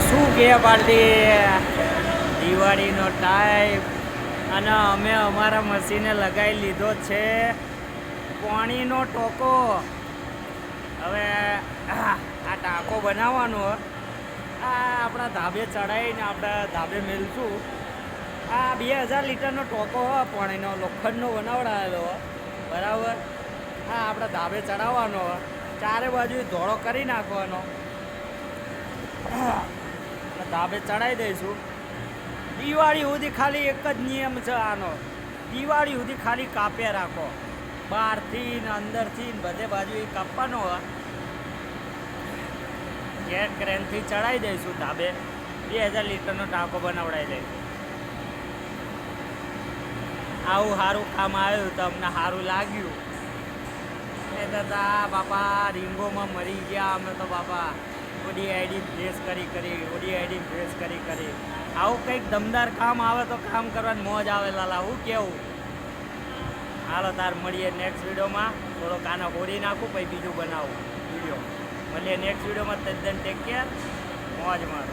શું કે પાર્ટી દિવાળીનો ટાઈમ અને અમે અમારા મશીને લગાવી લીધો છે પાણીનો ટોકો. હવે આ ટાંકો બનાવવાનો આ આપણા ધાબે ચડાવીને આપણે ધાબે મેળશું. આ 2000 લીટરનો ટોકો હોય પાણીનો લોખંડનો બનાવડાવેલો બરાબર. હા આપણે ધાબે ચડાવવાનો ચારે બાજુ ધોળો કરી નાખવાનો. ધાબે ચડાવી દઈશું. દિવાળી સુધી ખાલી એક જ નિયમ છે આનો, દિવાળી સુધી ખાલી કાપે રાખો, બહારથી ને અંદરથી ને બધે બાજુ એ કાપવાનો હોય. ગેસ ક્રેનથી ચડાવી દઈશું ધાબે. 2000 લીટરનો ટાંકો બનાવડાવી દઈશું. આવું સારું કામ આવ્યું તો અમને સારું લાગ્યું. એ તો બાપા રીંગોમાં મરી ગયા અમે તો બાપા. ઓડી આઈડી ફ્રેશ કરી. આવું કંઈક દમદાર કામ આવે તો કામ કરવાની મોજ આવે લાલા. હું કેવું? હાલો તાર મળીએ નેક્સ્ટ વિડીયોમાં. થોડોક આના હોરી નાખું પછી બીજું બનાવું વિડીયો. મળીએ નેક્સ્ટ વિડીયોમાં. તદ્દન ટેક કેર. મોજ મારો.